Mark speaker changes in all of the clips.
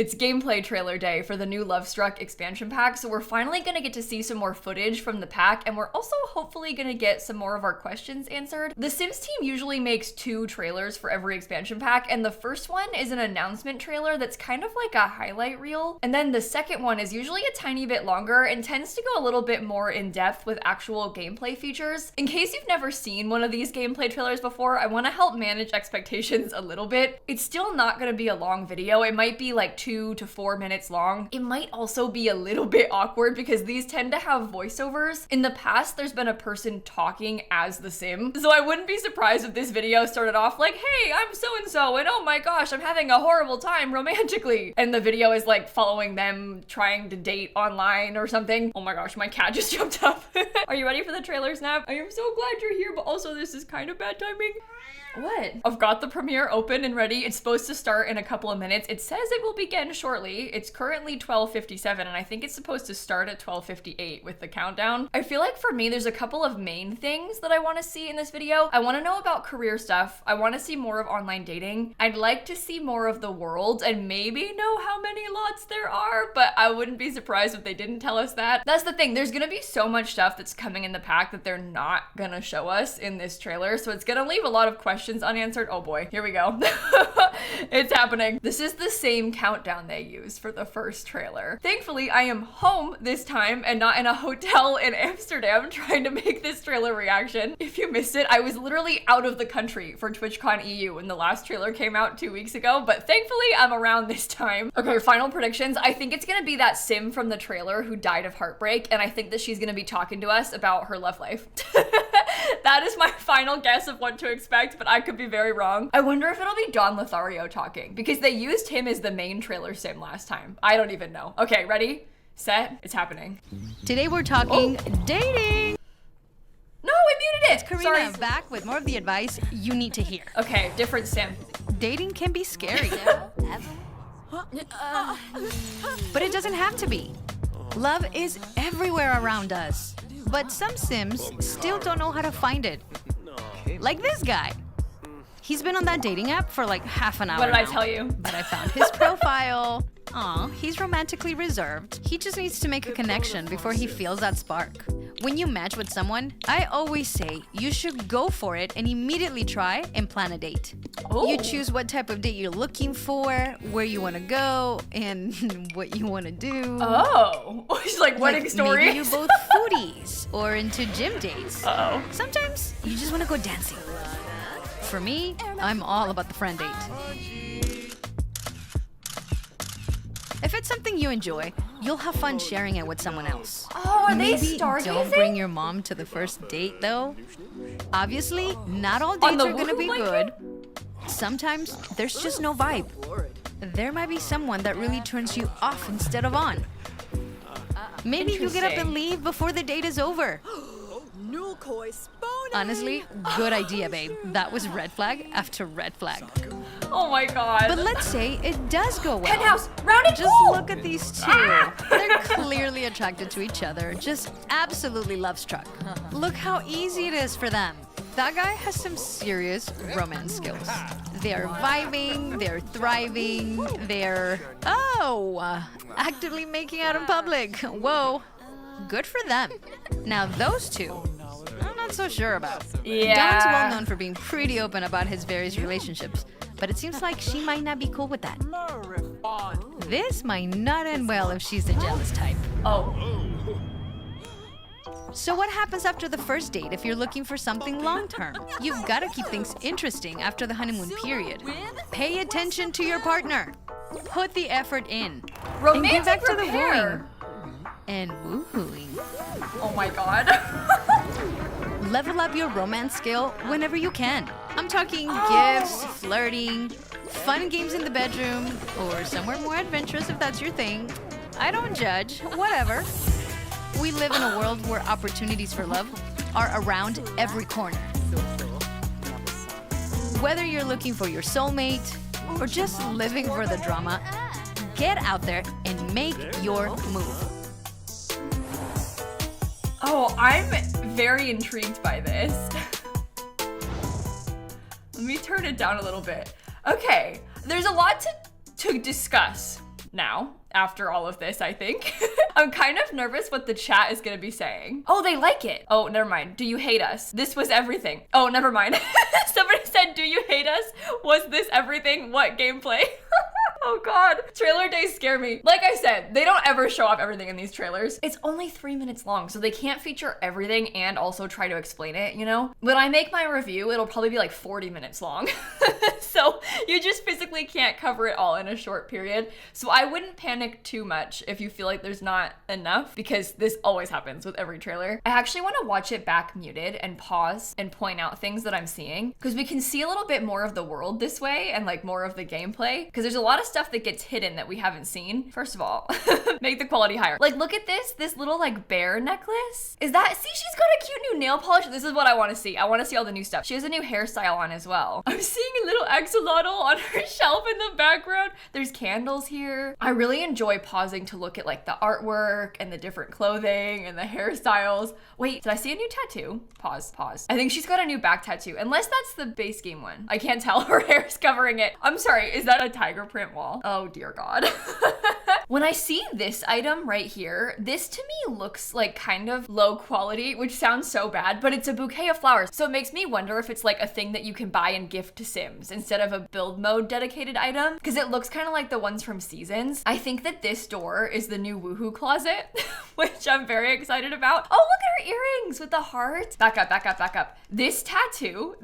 Speaker 1: It's gameplay trailer day for the new Lovestruck expansion pack, so we're finally gonna get to see some more footage from the pack, and we're also hopefully gonna get some more of our questions answered. The Sims team usually makes 2 trailers for every expansion pack, and the first one is an announcement trailer that's kind of like a highlight reel, and then the second one is usually a tiny bit longer and tends to go a little bit more in depth with actual gameplay features. In case you've never seen one of these gameplay trailers before, I want to help manage expectations a little bit. It's still not gonna be a long video. It might be like 2 to 4 minutes long. It might also be a little bit awkward because these tend to have voiceovers. In the past, there's been a person talking as the Sim, so I wouldn't be surprised if this video started off like, hey, I'm so-and-so, and oh my gosh, I'm having a horrible time romantically. And the video is like following them trying to date online or something. Oh my gosh, my cat just jumped up. Are you ready for the trailer, Snap? I am so glad you're here, but also this is kind of bad timing. What? I've got the premiere open and ready. It's supposed to start in a couple of minutes. It says it will begin shortly. It's currently 12:57, and I think it's supposed to start at 12:58 with the countdown. I feel like for me, there's a couple of main things that I want to see in this video. I want to know about career stuff. I want to see more of online dating. I'd like to see more of the world and maybe know how many lots there are, but I wouldn't be surprised if they didn't tell us that. That's the thing. There's gonna be so much stuff that's coming in the pack that they're not gonna show us in this trailer, so it's gonna leave a lot of questions unanswered. Oh boy, here we go. It's happening. This is the same countdown they used for the first trailer. Thankfully, I am home this time and not in a hotel in Amsterdam trying to make this trailer reaction. If you missed it, I was literally out of the country for TwitchCon EU when the last trailer came out 2 weeks ago, but thankfully I'm around this time. Okay, final predictions. I think it's gonna be that Sim from the trailer who died of heartbreak, and I think that she's gonna be talking to us about her love life. That is my final guess of what to expect, but I could be very wrong. I wonder if it'll be Don Lothario talking, because they used him as the main trailer Sim last time. I don't even know. Okay, ready, set, it's happening.
Speaker 2: Today we're talking dating.
Speaker 1: No, I muted it.
Speaker 2: It's Karina
Speaker 1: Sorry.
Speaker 2: back with more of the advice you need to hear.
Speaker 1: Okay, different Sim.
Speaker 2: Dating can be scary, but it doesn't have to be. Love is everywhere around us, but some Sims still don't know how to find it. Like this guy. He's been on that dating app for like half an hour
Speaker 1: What did I
Speaker 2: now,
Speaker 1: tell you?
Speaker 2: but I found his profile. Aw, he's romantically reserved. He just needs to make a connection before he feels that spark. When you match with someone, I always say you should go for it and immediately try and plan a date.
Speaker 1: Ooh.
Speaker 2: You choose what type of date you're looking for, where you want to go, and what you want to do.
Speaker 1: Oh, she's like wedding stories.
Speaker 2: Maybe you're both foodies or into gym dates.
Speaker 1: Uh-oh.
Speaker 2: Sometimes you just want to go dancing. For me, I'm all about the friend date. If it's something you enjoy, you'll have fun sharing it with someone else.
Speaker 1: Oh, are they
Speaker 2: Maybe
Speaker 1: stargazing?
Speaker 2: don't bring your mom to the first date, though. Obviously, not all
Speaker 1: On
Speaker 2: dates
Speaker 1: the
Speaker 2: are gonna be
Speaker 1: woohoo
Speaker 2: good. Sometimes there's just no vibe. There might be someone that really turns you off instead of on. Maybe you get up and
Speaker 1: Interesting.
Speaker 2: leave before the date is over. Honestly, good idea, babe. That was red flag after red flag.
Speaker 1: Oh my god.
Speaker 2: But let's say it does go well.
Speaker 1: Penthouse, rounded
Speaker 2: Just
Speaker 1: pool.
Speaker 2: look at these two.
Speaker 1: Ah!
Speaker 2: They're clearly attracted to each other, just absolutely love-struck. Look how easy it is for them. That guy has some serious romance skills. They're vibing, they're thriving, they're... actively making out in public. Whoa, good for them. Now those two, I'm not so sure about.
Speaker 1: Yeah.
Speaker 2: Don's well known for being pretty open about his various relationships, but it seems like she might not be cool with that. This might not end well if she's the jealous type.
Speaker 1: Oh.
Speaker 2: So what happens after the first date if you're looking for something long-term? You've got to keep things interesting after the honeymoon period. Pay attention to your partner. Put the effort in. And get back to the wooing. And woohooing.
Speaker 1: Oh my god.
Speaker 2: Level up your romance skill whenever you can. I'm talking gifts, flirting, fun games in the bedroom, or somewhere more adventurous if that's your thing. I don't judge, whatever. We live in a world where opportunities for love are around every corner. Whether you're looking for your soulmate or just living for the drama, get out there and make your move.
Speaker 1: Oh, I'm very intrigued by this. Let me turn it down a little bit. Okay, there's a lot to discuss now after all of this, I think. I'm kind of nervous what the chat is gonna be saying. Oh, they like it. Oh, never mind. Do you hate us? This was everything. Oh, never mind. Somebody said, do you hate us? Was this everything? What gameplay? Oh God, trailer days scare me. Like I said, they don't ever show off everything in these trailers. It's only 3 minutes long, so they can't feature everything and also try to explain it, you know? When I make my review, it'll probably be like 40 minutes long. So you just physically can't cover it all in a short period. So I wouldn't panic too much if you feel like there's not enough, because this always happens with every trailer. I actually want to watch it back muted and pause and point out things that I'm seeing, because we can see a little bit more of the world this way and like more of the gameplay, because there's a lot of stuff that gets hidden that we haven't seen. First of all, make the quality higher. Like, look at this little like bear necklace. Is that, see, she's got a cute new nail polish. This is what I want to see. I want to see all the new stuff. She has a new hairstyle on as well. I'm seeing a little axolotl on her shelf in the background. There's candles here. I really enjoy pausing to look at like the artwork and the different clothing and the hairstyles. Wait, did I see a new tattoo? Pause. I think she's got a new back tattoo, unless that's the base game one. I can't tell. Her hair's covering it. I'm sorry, is that a tiger print wall? Oh dear God. When I see this item right here, this to me looks like kind of low quality, which sounds so bad, but it's a bouquet of flowers. So it makes me wonder if it's like a thing that you can buy and gift to Sims instead of a build mode dedicated item, because it looks kind of like the ones from Seasons. I think that this door is the new woohoo closet, which I'm very excited about. Oh, look at her earrings with the heart. Back up. This tattoo,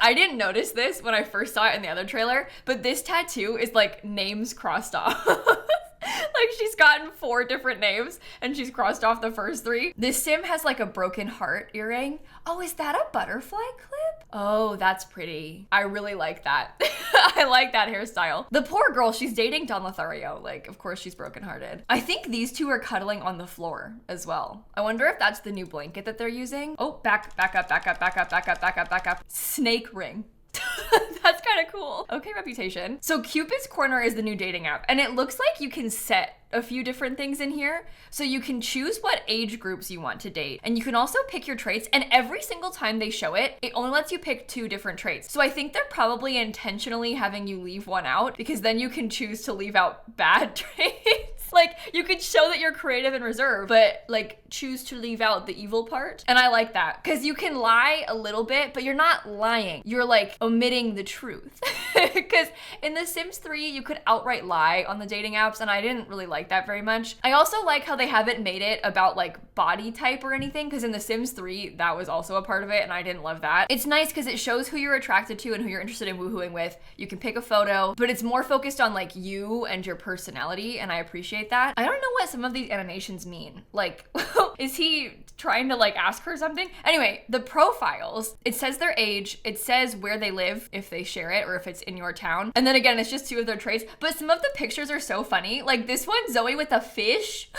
Speaker 1: I didn't notice this when I first saw it in the other trailer, but this tattoo is like names crossed off. Like she's gotten 4 different names and she's crossed off the first 3. This Sim has like a broken heart earring. Oh, is that a butterfly clip? Oh, that's pretty. I really like that. I like that hairstyle. The poor girl, she's dating Don Lothario. Like, of course she's brokenhearted. I think these two are cuddling on the floor as well. I wonder if that's the new blanket that they're using. Oh, back up. Snake ring. That's kind of cool. Okay, reputation. So Cupid's Corner is the new dating app, and it looks like you can set a few different things in here. So you can choose what age groups you want to date, and you can also pick your traits, and every single time they show it, it only lets you pick 2 different traits. So I think they're probably intentionally having you leave one out, because then you can choose to leave out bad traits. Like, you could show that you're creative and reserved, but like choose to leave out the evil part. And I like that, because you can lie a little bit, but you're not lying. You're like omitting the truth. Because in The Sims 3, you could outright lie on the dating apps, and I didn't really like that very much. I also like how they haven't made it about like body type or anything, because in The Sims 3, that was also a part of it, and I didn't love that. It's nice because it shows who you're attracted to and who you're interested in woohooing with. You can pick a photo, but it's more focused on like you and your personality, and I appreciate that. I don't know what some of these animations mean. Like, is he trying to like ask her something? Anyway, the profiles, it says their age, it says where they live, if they share it, or if it's in your town. And then again, it's just 2 of their traits, but some of the pictures are so funny. Like this one, Zoe with a fish,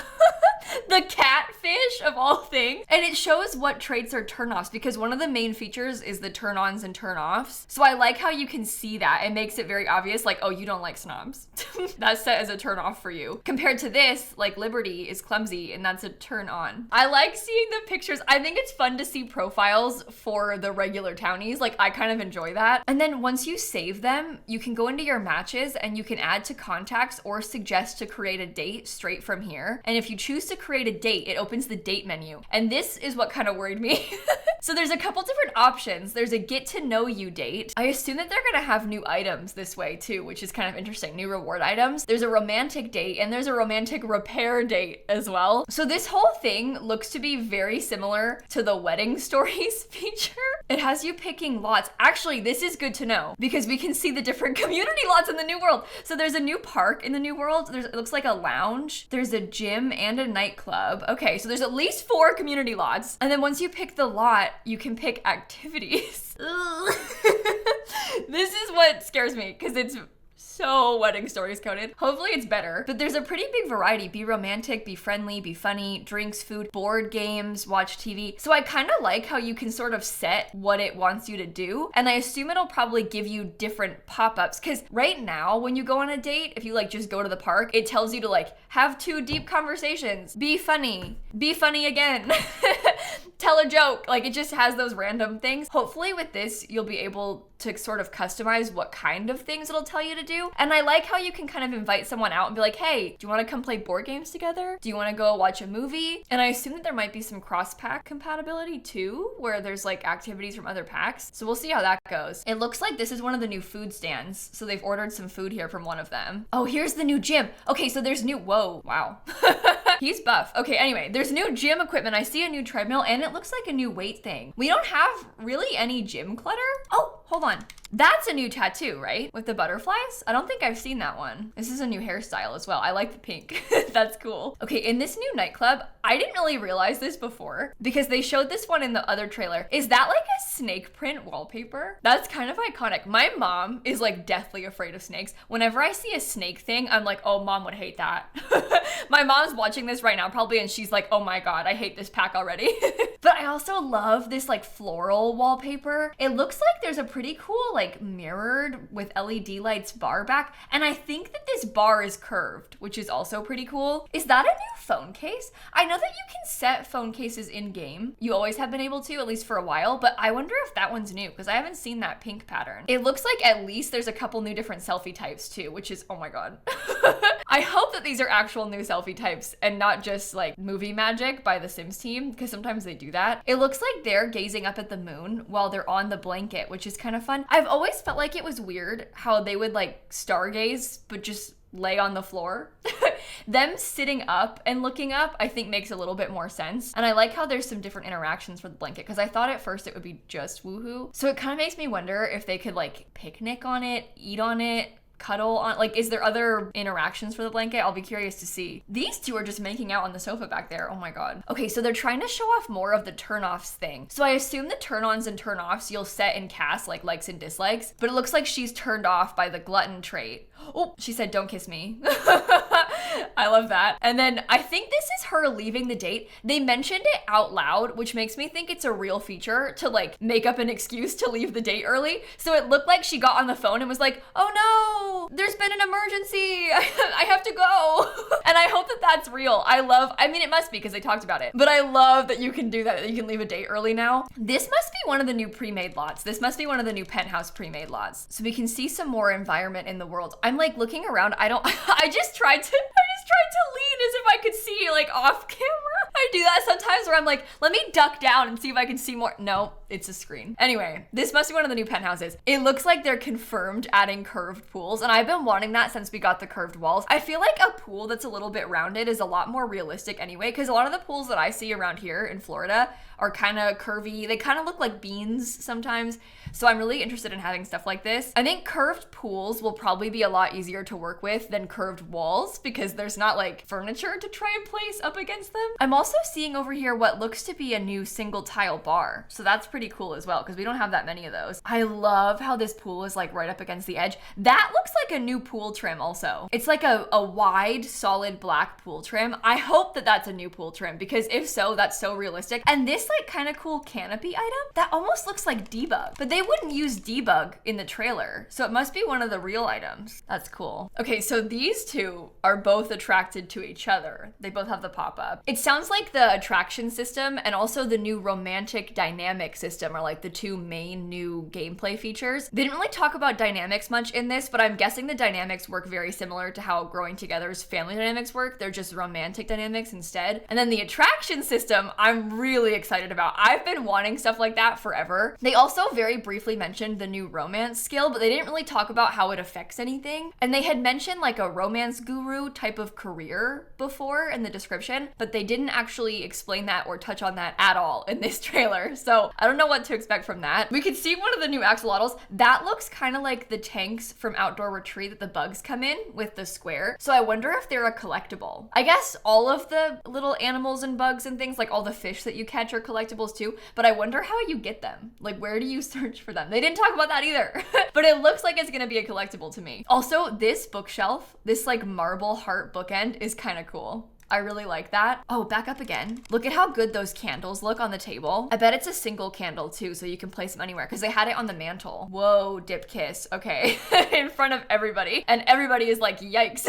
Speaker 1: the catfish of all things. And it shows what traits are turn-offs, because one of the main features is the turn-ons and turn-offs. So I like how you can see that. It makes it very obvious, like, oh, you don't like snobs. That's set as a turn-off for you. Compared to this, like Liberty is clumsy, and that's a turn-on. I like seeing the pictures. I think it's fun to see profiles for the regular townies. Like, I kind of enjoy that. And then once you save them, you can go into your matches and you can add to contacts or suggest to create a date straight from here. And if you choose to create a date, it opens the date menu. And this is what kind of worried me. So there's a couple different options. There's a get to know you date. I assume that they're gonna have new items this way too, which is kind of interesting. New reward items. There's a romantic date and there's a romantic repair date as well. So this whole thing looks to be very similar to the wedding stories feature. It has you picking lots. Actually, this is good to know because we can see the different community lots in the new world. So there's a new park in the new world. It looks like a lounge. There's a gym and a nightclub. Okay, so there's at least 4 community lots. And then once you pick the lot, you can pick activities. This is what scares me because it's so wedding stories coded. Hopefully it's better, but there's a pretty big variety. Be romantic, be friendly, be funny, drinks, food, board games, watch TV. So I kind of like how you can sort of set what it wants you to do. And I assume it'll probably give you different pop-ups because right now when you go on a date, if you like just go to the park, it tells you to like have 2 deep conversations, be funny again, tell a joke. Like it just has those random things. Hopefully with this, you'll be able to sort of customize what kind of things it'll tell you to do. And I like how you can kind of invite someone out and be like, hey, do you want to come play board games together? Do you want to go watch a movie? And I assume that there might be some cross-pack compatibility too, where there's like activities from other packs. So we'll see how that goes. It looks like this is one of the new food stands. So they've ordered some food here from one of them. Oh, here's the new gym. Okay, so there's new, whoa, wow. He's buff. Okay, anyway, there's new gym equipment. I see a new treadmill and it looks like a new weight thing. We don't have really any gym clutter. Oh, hold on. That's a new tattoo, right? With the butterflies? I don't think I've seen that one. This is a new hairstyle as well. I like the pink. That's cool. Okay, in this new nightclub, I didn't really realize this before because they showed this one in the other trailer. Is that like a snake print wallpaper? That's kind of iconic. My mom is like deathly afraid of snakes. Whenever I see a snake thing, I'm like, oh, mom would hate that. My mom's watching this right now probably and she's like, oh my God, I hate this pack already. But I also love this like floral wallpaper. It looks like there's a pretty cool like mirrored with LED lights bar back. And I think that this bar is curved, which is also pretty cool. Is that a new phone case? I know that you can set phone cases in game. You always have been able to, at least for a while, but I wonder if that one's new because I haven't seen that pink pattern. It looks like at least there's a couple new different selfie types too, which is, oh my God. I hope that these are actual new selfie types and not just like movie magic by the Sims team, because sometimes they do that. It looks like they're gazing up at the moon while they're on the blanket, which is kind of fun. I've always felt like it was weird how they would like stargaze, but just lay on the floor. Them sitting up and looking up, I think makes a little bit more sense. And I like how there's some different interactions for the blanket because I thought at first it would be just woohoo. So it kind of makes me wonder if they could like picnic on it, eat on it, cuddle on, like, is there other interactions for the blanket? I'll be curious to see. These two are just making out on the sofa back there. Oh my God. Okay, so they're trying to show off more of the turn-offs thing. So I assume the turn-ons and turn-offs you'll set in cast, like likes and dislikes, but it looks like she's turned off by the glutton trait. Oh, she said, don't kiss me. I love that. And then I think this is her leaving the date. They mentioned it out loud, which makes me think it's a real feature to like make up an excuse to leave the date early. So it looked like she got on the phone and was like, oh no, there's been an emergency. I have to go. And I hope that that's real. I mean, it must be because they talked about it, but I love that you can do that you can leave a date early now. This must be one of the new pre-made lots. This must be one of the new penthouse pre-made lots. So we can see some more environment in the world. I'm like looking around. I just tried to lean as if I could see like off camera. I do that sometimes where I'm like, let me duck down and see if I can see more. No, it's a screen. Anyway, this must be one of the new penthouses. It looks like they're confirmed adding curved pools, and I've been wanting that since we got the curved walls. I feel like a pool that's a little bit rounded is a lot more realistic anyway, because a lot of the pools that I see around here in Florida are kind of curvy. They kind of look like beans sometimes. So I'm really interested in having stuff like this. I think curved pools will probably be a lot easier to work with than curved walls because there's not like furniture to try and place up against them. I'm also seeing over here what looks to be a new single tile bar. So that's pretty cool as well because we don't have that many of those. I love how this pool is like right up against the edge. That looks like a new pool trim also. It's like a wide, solid black pool trim. I hope that that's a new pool trim because if so, that's so realistic. And this like kind of cool canopy item that almost looks like debug, but they wouldn't use debug in the trailer, so it must be one of the real items. That's cool. Okay, so these two are both attracted to each other. They both have the pop-up. It sounds like the attraction system and also the new romantic dynamic system are like the two main new gameplay features. They didn't really talk about dynamics much in this, but I'm guessing the dynamics work very similar to how Growing Together's family dynamics work. They're just romantic dynamics instead. And then the attraction system, I'm really excited about. I've been wanting stuff like that forever. They also very briefly mentioned the new romance skill, but they didn't really talk about how it affects anything. And they had mentioned like a romance guru type of career before in the description, but they didn't actually explain that or touch on that at all in this trailer. So I don't know what to expect from that. We could see one of the new axolotls. That looks kind of like the tanks from Outdoor Retreat that the bugs come in with the square. So I wonder if they're a collectible. I guess all of the little animals and bugs and things, like all the fish that you catch are collectibles too, but I wonder how you get them. Like, where do you search for them? They didn't talk about that either, but it looks like it's gonna be a collectible to me. Also, this bookshelf, this like marble heart bookend is kind of cool. I really like that. Oh, back up again. Look at how good those candles look on the table. I bet it's a single candle too, so you can place them anywhere because they had it on the mantle. Whoa, dip kiss. Okay, in front of everybody. And everybody is like, yikes.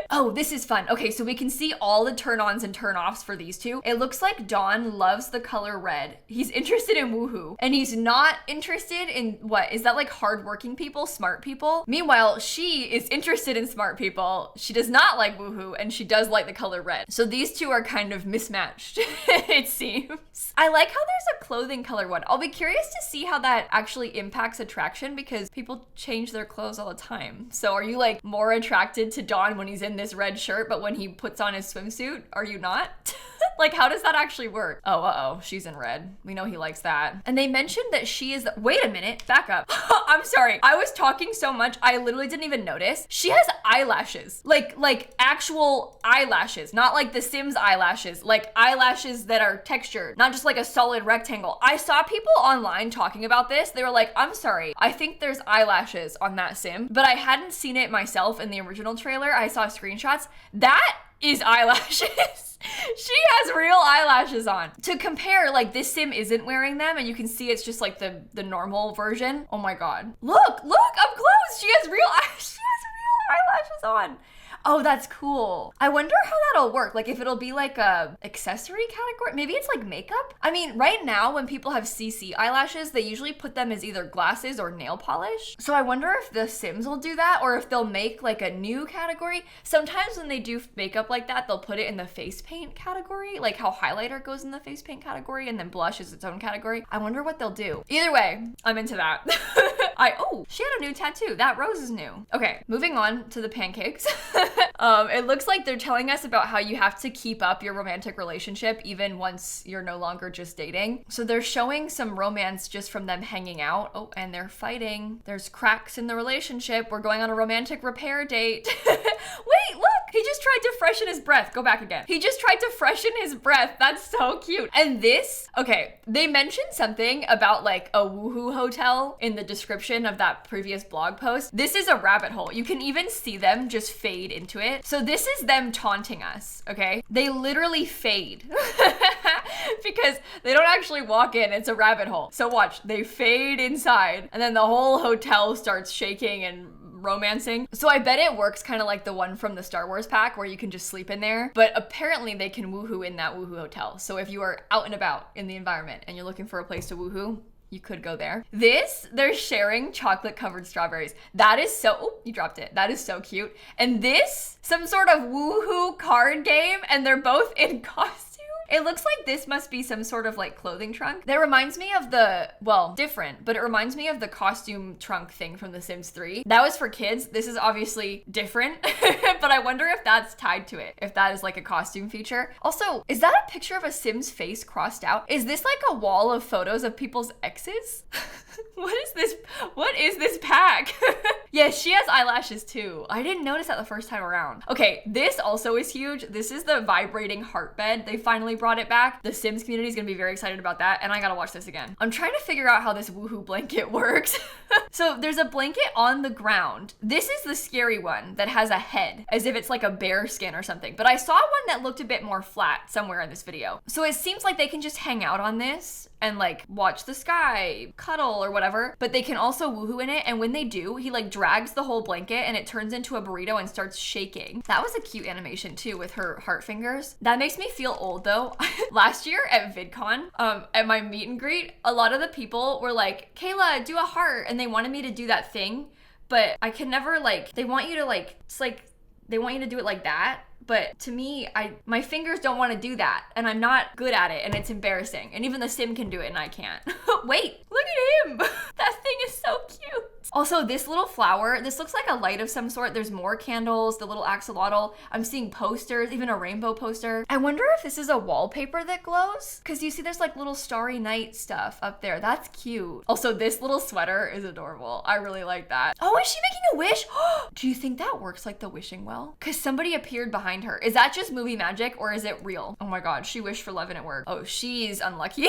Speaker 1: Oh, this is fun. Okay, so we can see all the turn-ons and turn-offs for these two. It looks like Don loves the color red. He's interested in woohoo, and he's not interested in what? Is that like hardworking people, smart people? Meanwhile, she is interested in smart people. She does not like woohoo, and she does like the color red. So these two are kind of mismatched, it seems. I like how there's a clothing color one. I'll be curious to see how that actually impacts attraction because people change their clothes all the time. So are you like more attracted to Don when he's in this red shirt, but when he puts on his swimsuit, are you not? Like, how does that actually work? Oh, uh-oh, she's in red. We know he likes that. And they mentioned that she is wait a minute, back up. I'm sorry, I was talking so much, I literally didn't even notice. She has eyelashes, like actual eyelashes, not like the Sims eyelashes, like eyelashes that are textured, not just like a solid rectangle. I saw people online talking about this. They were like, I'm sorry, I think there's eyelashes on that Sim, but I hadn't seen it myself in the original trailer. I saw screenshots. That is eyelashes. She has real eyelashes on. To compare, like this Sim isn't wearing them and you can see it's just like the normal version. Oh my God. Look up close. She has real eyelashes on. Oh, that's cool. I wonder how that'll work. Like if it'll be like a accessory category. Maybe it's like makeup. I mean, right now when people have CC eyelashes, they usually put them as either glasses or nail polish. So I wonder if the Sims will do that or if they'll make like a new category. Sometimes when they do makeup like that, they'll put it in the face paint category, like how highlighter goes in the face paint category and then blush is its own category. I wonder what they'll do. Either way, I'm into that. Oh, she had a new tattoo. That rose is new. Okay, moving on to the pancakes. It looks like they're telling us about how you have to keep up your romantic relationship even once you're no longer just dating. So they're showing some romance just from them hanging out. Oh, and they're fighting. There's cracks in the relationship. We're going on a romantic repair date. Wait, look! He just tried to freshen his breath. Go back again. He just tried to freshen his breath. That's so cute. And this, okay, they mentioned something about like a woohoo hotel in the description of that previous blog post. This is a rabbit hole. You can even see them just fade into it. So this is them taunting us, okay? They literally fade because they don't actually walk in. It's a rabbit hole. So watch, they fade inside and then the whole hotel starts shaking and romancing. So I bet it works kind of like the one from the Star Wars pack where you can just sleep in there, but apparently they can woohoo in that woohoo hotel. So if you are out and about in the environment and you're looking for a place to woohoo, you could go there. They're sharing chocolate covered strawberries. That is so, oh, you dropped it. That is so cute. And this, some sort of woohoo card game and they're both in costume. It looks like this must be some sort of like clothing trunk. That reminds me of the, well, different, but it reminds me of the costume trunk thing from The Sims 3. That was for kids. This is obviously different, but I wonder if that's tied to it, if that is like a costume feature. Also, is that a picture of a Sim's face crossed out? Is this like a wall of photos of people's exes? What is this pack? Yeah, she has eyelashes too. I didn't notice that the first time around. Okay, this also is huge. This is the vibrating heart bed. They finally brought it back. The Sims community is gonna be very excited about that, and I gotta watch this again. I'm trying to figure out how this woohoo blanket works. So there's a blanket on the ground. This is the scary one that has a head, as if it's like a bear skin or something. But I saw one that looked a bit more flat somewhere in this video. So it seems like they can just hang out on this and like watch the sky, cuddle or whatever, but they can also woohoo in it. And when they do, he like drags the whole blanket and it turns into a burrito and starts shaking. That was a cute animation too with her heart fingers. That makes me feel old though. Last year at VidCon, at my meet and greet, a lot of the people were like, Kayla, do a heart. And they wanted me to do that thing, but I could never like, they want you to like, it's like, they want you to do it like that. But to me, my fingers don't want to do that and I'm not good at it and it's embarrassing. And even the Sim can do it and I can't. Wait, look at him. That thing is so cute. Also, this little flower, this looks like a light of some sort. There's more candles, the little axolotl. I'm seeing posters, even a rainbow poster. I wonder if this is a wallpaper that glows? Because you see there's like little starry night stuff up there. That's cute. Also, this little sweater is adorable. I really like that. Oh, is she making a wish? Do you think that works like the wishing well? Because somebody appeared behind her. Is that just movie magic or is it real? Oh my God, she wished for love and it worked. Oh, she's unlucky.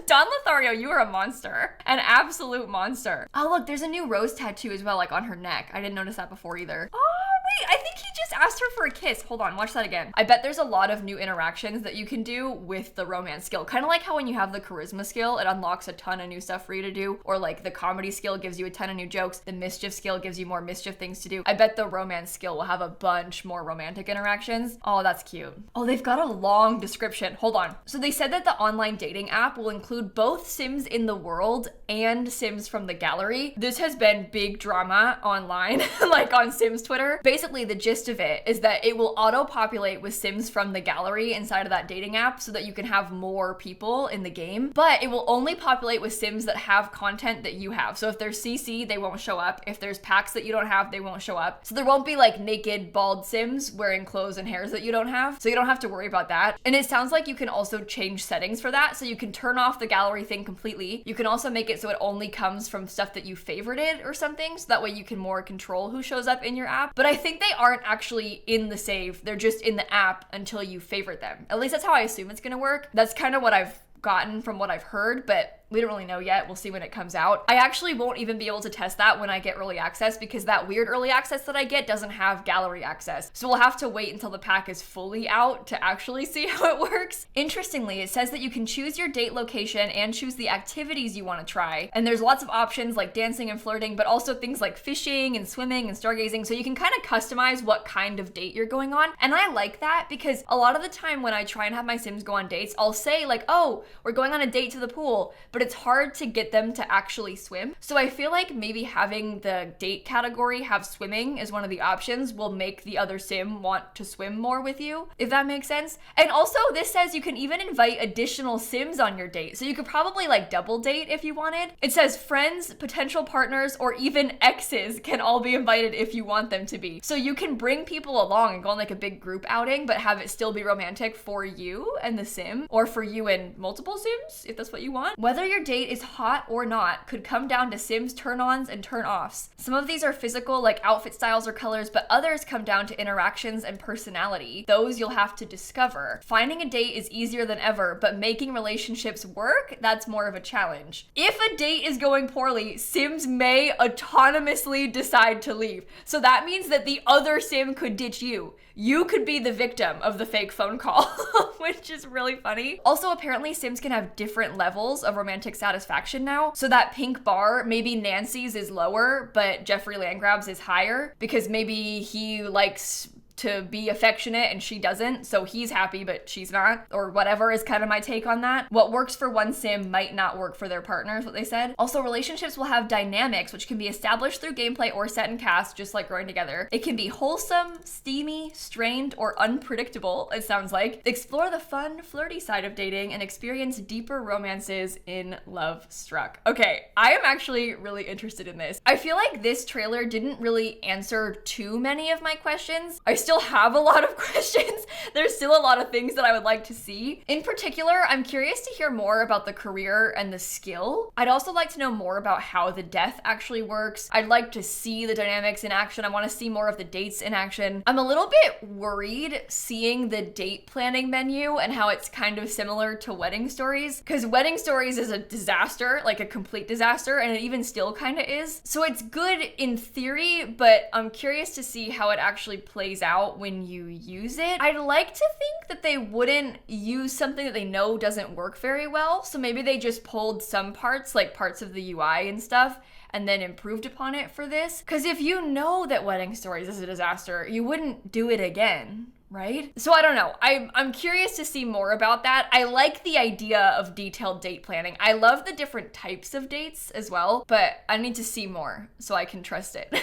Speaker 1: Don Lothario, you are a monster. An absolute monster. Oh look, there's a new rose tattoo as well, like on her neck. I didn't notice that before either. Oh wait, I think he just asked her for a kiss. Hold on, watch that again. I bet there's a lot of new interactions that you can do with the romance skill. Kind of like how when you have the charisma skill, it unlocks a ton of new stuff for you to do, or like the comedy skill gives you a ton of new jokes, the mischief skill gives you more mischief things to do. I bet the romance skill will have a bunch more romantic interactions. Oh, that's cute. Oh, they've got a long description. Hold on. So they said that the online dating app will include both Sims in the world and Sims from the gallery. This has been big drama online, like on Sims Twitter. Basically, the gist of it is that it will auto-populate with Sims from the gallery inside of that dating app so that you can have more people in the game, but it will only populate with Sims that have content that you have. So if there's CC, they won't show up. If there's packs that you don't have, they won't show up. So there won't be like naked, bald Sims wearing clothes and hairs that you don't have. So you don't have to worry about that. And it sounds like you can also change settings for that. So you can turn off the gallery thing completely. You can also make it so it only comes from stuff that you favorited or something. So that way you can more control who shows up in your app. But I think they aren't actually in the save. They're just in the app until you favorite them. At least that's how I assume it's gonna work. That's kind of what I've gotten from what I've heard, but we don't really know yet. We'll see when it comes out. I actually won't even be able to test that when I get early access because that weird early access that I get doesn't have gallery access. So we'll have to wait until the pack is fully out to actually see how it works. Interestingly, it says that you can choose your date location and choose the activities you want to try. And there's lots of options like dancing and flirting, but also things like fishing and swimming and stargazing. So you can kind of customize what kind of date you're going on. And I like that because a lot of the time when I try and have my Sims go on dates, I'll say like, oh, we're going on a date to the pool, but it's hard to get them to actually swim. So I feel like maybe having the date category have swimming as one of the options will make the other Sim want to swim more with you, if that makes sense. And also this says you can even invite additional Sims on your date. So you could probably like double date if you wanted. It says friends, potential partners, or even exes can all be invited if you want them to be. So you can bring people along and go on like a big group outing, but have it still be romantic for you and the Sim, or for you and multiple Sims, if that's what you want. Whether your date is hot or not could come down to Sims turn-ons and turn-offs. Some of these are physical, like outfit styles or colors, but others come down to interactions and personality. Those you'll have to discover. Finding a date is easier than ever, but making relationships work, that's more of a challenge. If a date is going poorly, Sims may autonomously decide to leave. So that means that the other Sim could ditch you. You could be the victim of the fake phone call, which is really funny. Also, apparently Sims can have different levels of romantic satisfaction now. So that pink bar, maybe Nancy's is lower, but Jeffrey Landgraab's is higher because maybe he likes to be affectionate and she doesn't, so he's happy but she's not, or whatever is kind of my take on that. What works for one Sim might not work for their partner is what they said. Also, relationships will have dynamics which can be established through gameplay or set and cast, just like growing together. It can be wholesome, steamy, strained, or unpredictable, it sounds like. Explore the fun, flirty side of dating and experience deeper romances in Lovestruck. Okay, I am actually really interested in this. I feel like this trailer didn't really answer too many of my questions. I still have a lot of questions. There's still a lot of things that I would like to see. In particular, I'm curious to hear more about the career and the skill. I'd also like to know more about how the death actually works. I'd like to see the dynamics in action. I want to see more of the dates in action. I'm a little bit worried seeing the date planning menu and how it's kind of similar to Wedding Stories, because Wedding Stories is a disaster, like a complete disaster, and it even still kind of is. So it's good in theory, but I'm curious to see how it actually plays out when you use it. I'd like to think that they wouldn't use something that they know doesn't work very well. So maybe they just pulled some parts, like parts of the UI and stuff, and then improved upon it for this. Because if you know that Wedding Stories is a disaster, you wouldn't do it again, right? So I don't know. I'm curious to see more about that. I like the idea of detailed date planning. I love the different types of dates as well, but I need to see more so I can trust it.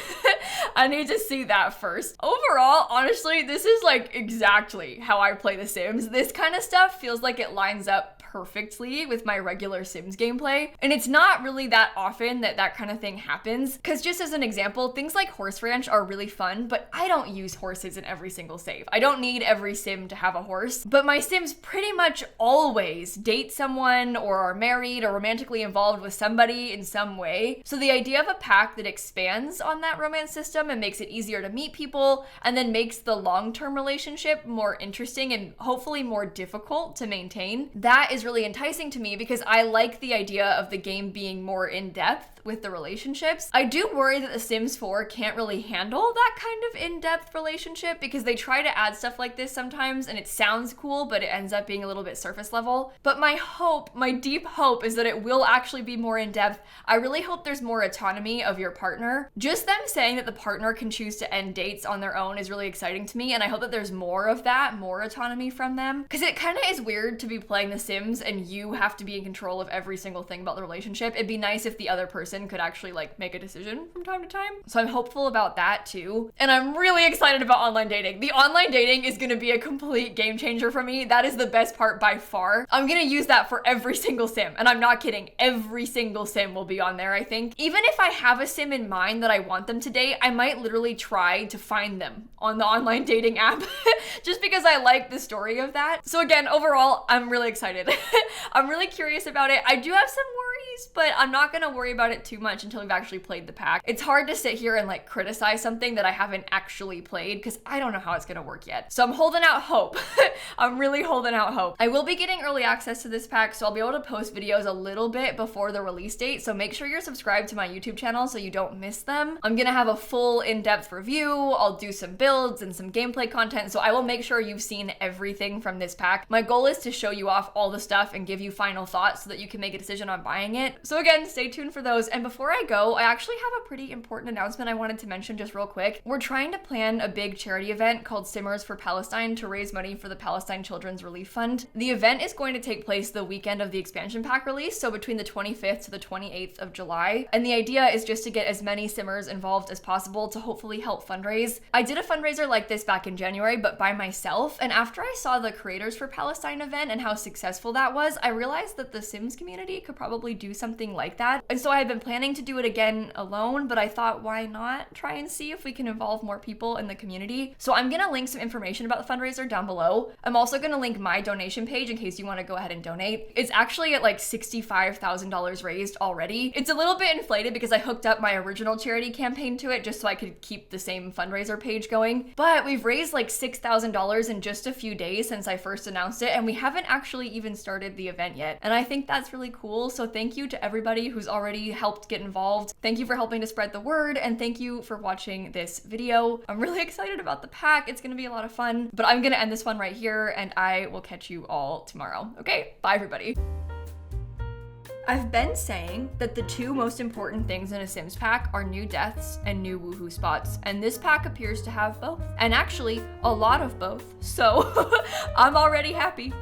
Speaker 1: I need to see that first. Overall, honestly, this is like exactly how I play The Sims. This kind of stuff feels like it lines up perfectly with my regular Sims gameplay. And it's not really that often that that kind of thing happens. Because just as an example, things like Horse Ranch are really fun, but I don't use horses in every single save. I don't need every Sim to have a horse, but my Sims pretty much always date someone or are married or romantically involved with somebody in some way. So the idea of a pack that expands on that romance system and makes it easier to meet people and then makes the long-term relationship more interesting and hopefully more difficult to maintain, that is is really enticing to me because I like the idea of the game being more in-depth with the relationships. I do worry that The Sims 4 can't really handle that kind of in-depth relationship because they try to add stuff like this sometimes and it sounds cool, but it ends up being a little bit surface level. But my hope, my deep hope, is that it will actually be more in-depth. I really hope there's more autonomy of your partner. Just them saying that the partner can choose to end dates on their own is really exciting to me, and I hope that there's more of that, more autonomy from them. Because it kind of is weird to be playing The Sims and you have to be in control of every single thing about the relationship. It'd be nice if the other person could actually like make a decision from time to time. So I'm hopeful about that too. And I'm really excited about online dating. The online dating is gonna be a complete game changer for me. That is the best part by far. I'm gonna use that for every single sim. And I'm not kidding. Every single sim will be on there, I think. Even if I have a sim in mind that I want them to date, I might literally try to find them on the online dating app just because I like the story of that. So again, overall, I'm really excited. I'm really curious about it. I do have some worries, but I'm not gonna worry about it too much until we've actually played the pack. It's hard to sit here and like criticize something that I haven't actually played because I don't know how it's gonna work yet. So I'm holding out hope. I'm really holding out hope. I will be getting early access to this pack, so I'll be able to post videos a little bit before the release date. So make sure you're subscribed to my YouTube channel so you don't miss them. I'm gonna have a full in-depth review. I'll do some builds and some gameplay content. So I will make sure you've seen everything from this pack. My goal is to show you off all the stuff and give you final thoughts so that you can make a decision on buying it. So again, stay tuned for those. And before I go, I actually have a pretty important announcement I wanted to mention just real quick. We're trying to plan a big charity event called Simmers for Palestine to raise money for the Palestine Children's Relief Fund. The event is going to take place the weekend of the expansion pack release, so between the 25th to the 28th of July. And the idea is just to get as many Simmers involved as possible to hopefully help fundraise. I did a fundraiser like this back in January, but by myself. And after I saw the Creators for Palestine event and how successful that was, I realized that the Sims community could probably do something like that. And so I had been planning to do it again alone, but I thought, why not try and see if we can involve more people in the community? So I'm gonna link some information about the fundraiser down below. I'm also gonna link my donation page in case you wanna go ahead and donate. It's actually at like $65,000 raised already. It's a little bit inflated because I hooked up my original charity campaign to it just so I could keep the same fundraiser page going. But we've raised like $6,000 in just a few days since I first announced it, and we haven't actually even started the event yet. And I think that's really cool. So thank you to everybody who's already helped get involved. Thank you for helping to spread the word, and thank you for watching this video. I'm really excited about the pack. It's gonna be a lot of fun, but I'm gonna end this one right here, and I will catch you all tomorrow. Okay, bye everybody. I've been saying that the two most important things in a Sims pack are new deaths and new woohoo spots, and this pack appears to have both. And actually, a lot of both, so I'm already happy.